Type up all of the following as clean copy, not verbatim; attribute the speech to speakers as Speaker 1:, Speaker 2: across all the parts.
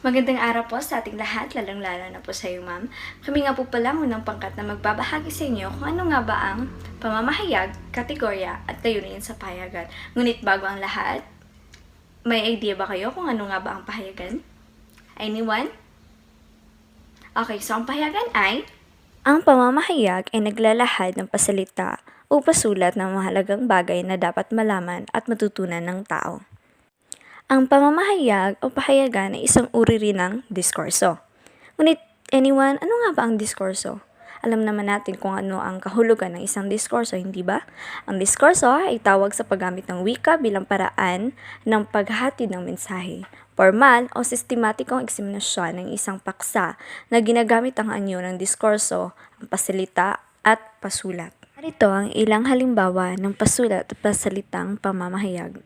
Speaker 1: Magandang araw po sa ating lahat, lalong-lalo na po sa iyo, ma'am. Kami nga po pala unang pangkat na magbabahagi sa inyo kung ano nga ba ang pamamahayag, kategorya at layunin sa pahayagan. Ngunit bago ang lahat, may idea ba kayo kung ano nga ba ang pahayagan? Anyone? Okay, so ang pahayagan ay? Ang pamamahayag ay naglalahad ng pasalita o pasulat ng mahalagang bagay na dapat malaman at matutunan ng tao. Ang pamamahayag o pahayagan ay isang uri rin ng diskurso. Ngunit, anyone, ano nga ba ang diskurso? Alam naman natin kung ano ang kahulugan ng isang diskurso, hindi ba? Ang diskurso ay tawag sa paggamit ng wika bilang paraan ng paghahatid ng mensahe. Formal o sistematikong eksaminasyon ng isang paksa na ginagamit ang anyo ng diskurso, ang pasalita at pasulat. Narito ang ilang halimbawa ng pasulat at pasalitang pamamahayag.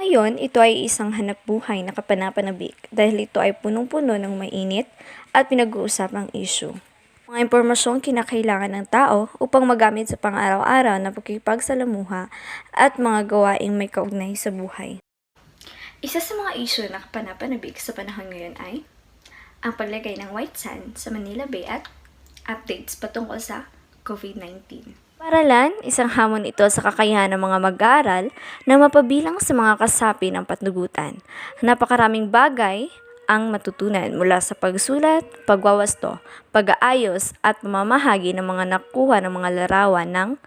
Speaker 1: Ngayon, ito ay isang hanapbuhay na kapanapanabik dahil ito ay punong-puno ng mainit at pinag-uusapang issue. Mga impormasyong kinakailangan ng tao upang magamit sa pang-araw-araw na pagkikipagsalamuha at mga gawaing may kaugnay sa buhay. Isa sa mga issue na kapanapanabik sa panahon ngayon ay ang paglagay ng white sand sa Manila Bay at updates patungkol sa COVID-19. Paralan, isang hamon ito sa kakayahan ng mga mag-aaral na mapabilang sa mga kasapi ng patnugutan. Napakaraming bagay ang matutunan mula sa pagsulat, pagwawasto, pag-aayos at pamamahagi ng mga nakuha ng mga larawan ng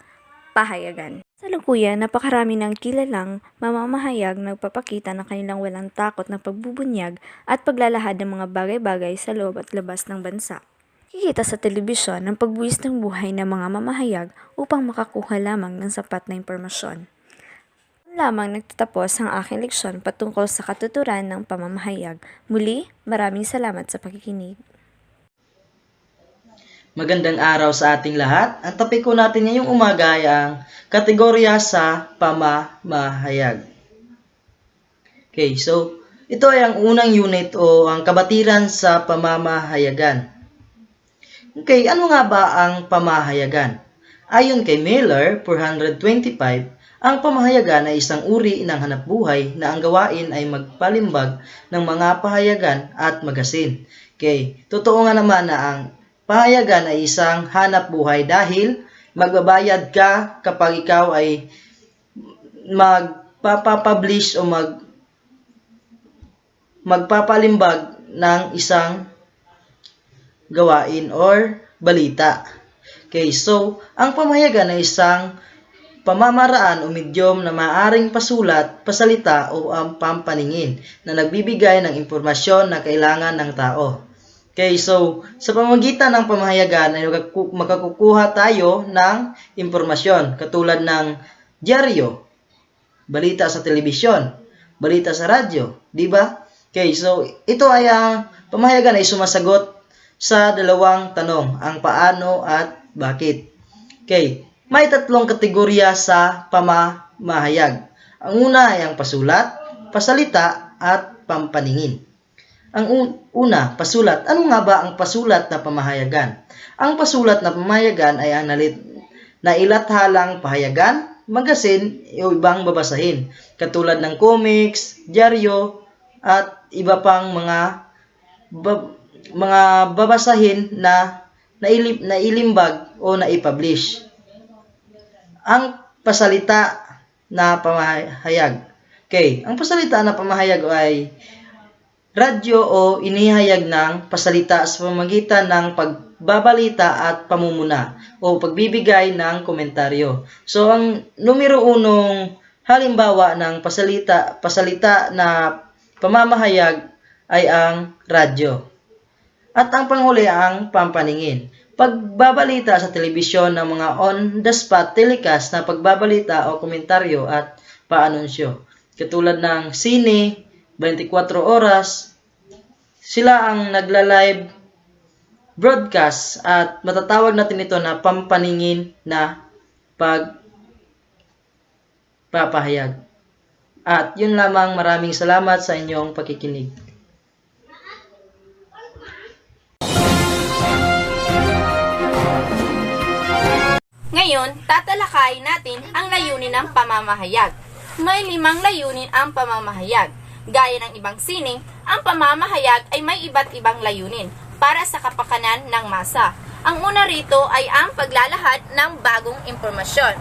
Speaker 1: pahayagan. Sa lukuyan, napakarami ng kilalang mamamahayag na nagpapakita ng kanilang walang takot na pagbubunyag at paglalahad ng mga bagay-bagay sa loob at labas ng bansa. Kikita sa telebisyon ang pagbuwis ng buhay ng mga mamahayag upang makakuha lamang ng sapat na impormasyon. Lamang nagtatapos ang aking leksyon patungkol sa katuturan ng pamamahayag. Muli, maraming salamat sa pakikinig.
Speaker 2: Magandang araw sa ating lahat. Ang topiko natin ngayong umaga ay ang kategorya sa pamamahayag. Okay, so ito ay ang unang unit o ang kabatiran sa pamamahayagan. Okay, ano nga ba ang pamahayagan? Ayon kay Miller, 425, ang pamahayagan ay isang uri ng hanapbuhay na ang gawain ay magpalimbag ng mga pahayagan at magasin. Okay, totoo nga naman na ang pahayagan ay isang hanapbuhay dahil magbabayad ka kapag ikaw ay magpapapublish o magpapalimbag ng isang gawain or balita. Okay, so ang pamahayagan ay isang pamamaraan o medyum na maaaring pasulat, pasalita o ang pampaningin na nagbibigay ng impormasyon na kailangan ng tao. Okay, so sa pamamagitan ng pamahayagan ay makakukuha tayo ng impormasyon katulad ng dyaryo, balita sa telebisyon, balita sa radyo, di ba? Okay, so ito ay ang pamahayagan ay sumasagot sa dalawang tanong, ang paano at bakit. Okay, may tatlong kategorya sa pamamahayag. Ang una ay ang pasulat, pasalita, at pampaningin. Ang una, pasulat. Ano nga ba ang pasulat na pamahayagan? Ang pasulat na pamahayagan ay ang nailathalang pahayagan, magasin, o ibang babasahin, katulad ng comics, dyaryo, at iba pang mga babasahin na nailimbag o naipublish. Ang pasalita na pamahayag. Okay, ang pasalita na pamahayag ay radyo o inihayag ng pasalita sa pamamagitan ng pagbabalita at pamumuna o pagbibigay ng komentaryo. So, ang numero unong halimbawa ng pasalita na pamamahayag ay ang radyo. At ang panghuli ang pampaningin. Pagbabalita sa telebisyon ng mga on-the-spot telecast na pagbabalita o komentaryo at paanunsyo. Katulad ng sine, 24 oras, sila ang nagla-live broadcast at matatawag natin ito na pampaningin na pagpapahayag. At yun lamang, maraming salamat sa inyong pakikinig.
Speaker 3: Ngayon, tatalakay natin ang layunin ng pamamahayag. May 5 layunin ang pamamahayag. Gaya ng ibang sining, ang pamamahayag ay may iba't ibang layunin para sa kapakanan ng masa. Ang una rito ay ang paglalahad ng bagong impormasyon.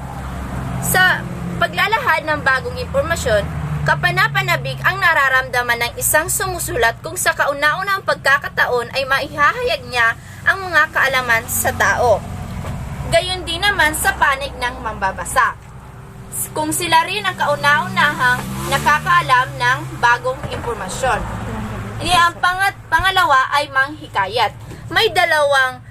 Speaker 3: Sa paglalahad ng bagong impormasyon, kapanapanabik ang nararamdaman ng isang sumusulat kung sa kauna-unahang pagkakataon ay maihahayag niya ang mga kaalaman sa tao. Gayon din naman sa panig ng mambabasa. Kung sila rin ang kauna-unahang nakakaalam ng bagong impormasyon. Ang pangalawa ay manghikayat. May dalawang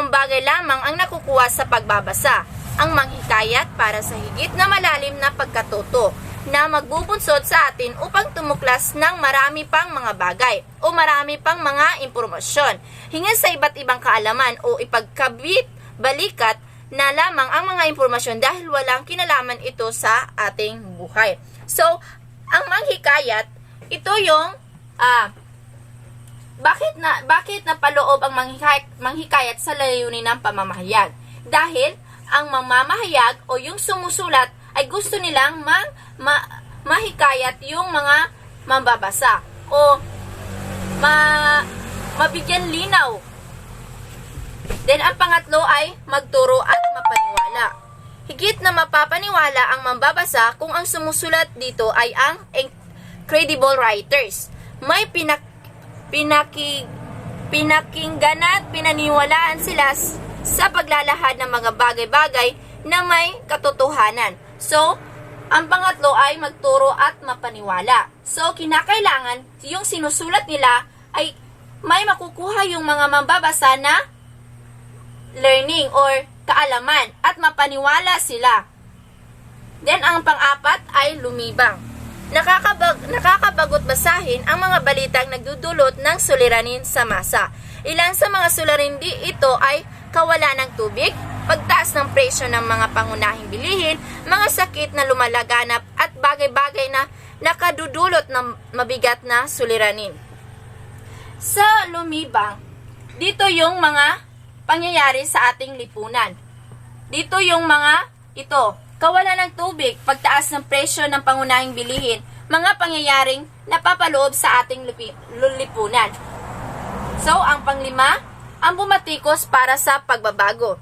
Speaker 3: bagay lamang ang nakukuha sa pagbabasa. Ang manghikayat para sa higit na malalim na pagkatuto na magbubunsod sa atin upang tumuklas ng marami pang mga bagay o marami pang mga impormasyon. Hingin sa iba't ibang kaalaman o ipagkabit-balikat na lamang ang mga impormasyon dahil walang kinalaman ito sa ating buhay. So, ang manghikayat, ito yung bakit napaloob ang manghikayat sa layunin ng pamamahayag? Dahil ang mamamahayag o yung sumusulat ay gusto nilang mahikayat yung mga mambabasa o mabigyan linaw. Then, ang pangatlo ay magturo at mapaniwala. Higit na mapapaniwala ang mambabasa kung ang sumusulat dito ay ang credible writers. May pinakinggan at pinaniwalaan sila sa paglalahad ng mga bagay-bagay na may katotohanan. So, ang pangatlo ay magturo at mapaniwala. So, kinakailangan yung sinusulat nila ay may makukuha yung mga mambabasa na learning or kaalaman at mapaniwala sila. Then, ang pang-apat ay lumibang. Nakakabagot basahin ang mga balitang nagdudulot ng suliranin sa masa. Ilan sa mga suliranin ito ay kawalan ng tubig, pagtaas ng presyo ng mga pangunahing bilihin, mga sakit na lumalaganap at bagay-bagay na nakadudulot ng mabigat na suliranin. Sa lumibang, dito yung mga pangyayari sa ating lipunan. Dito yung mga ito, kawalan ng tubig, pagtaas ng presyo ng pangunahing bilihin, mga pangyayaring napapaloob sa ating lipunan. So, ang panglima, ang bumatikos para sa pagbabago.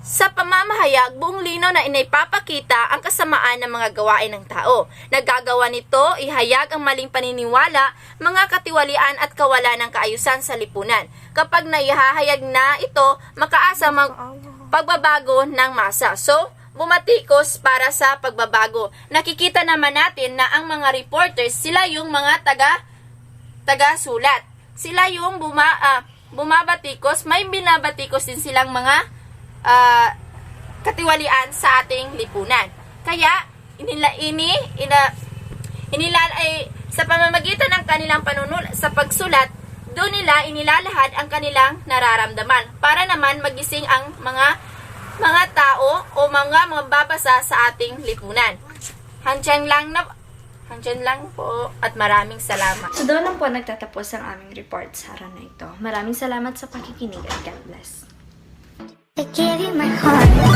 Speaker 3: Sa pamamahayag, buong linaw na inaipapakita ang kasamaan ng mga gawain ng tao. Nagagawa nito, ihayag ang maling paniniwala, mga katiwalian at kawalan ng kaayusan sa lipunan. Kapag naihahayag na ito, makaasa pagbabago ng masa. So, bumatikos para sa pagbabago. Nakikita naman natin na ang mga reporters, sila yung mga taga-sulat. Sila yung bumabatikos, may binabatikos din silang mga katiwalian sa ating lipunan. Kaya, sa pamamagitan ng kanilang sa pagsulat, doon nila inilalahad ang kanilang nararamdaman para naman magising ang mga tao o mga mambabasa sa ating lipunan. Hanggang lang po at maraming salamat.
Speaker 1: So doon lang po nagtatapos ang aming report sa araw na ito. Maraming salamat sa pakikinig at God bless.
Speaker 4: I gave you my heart.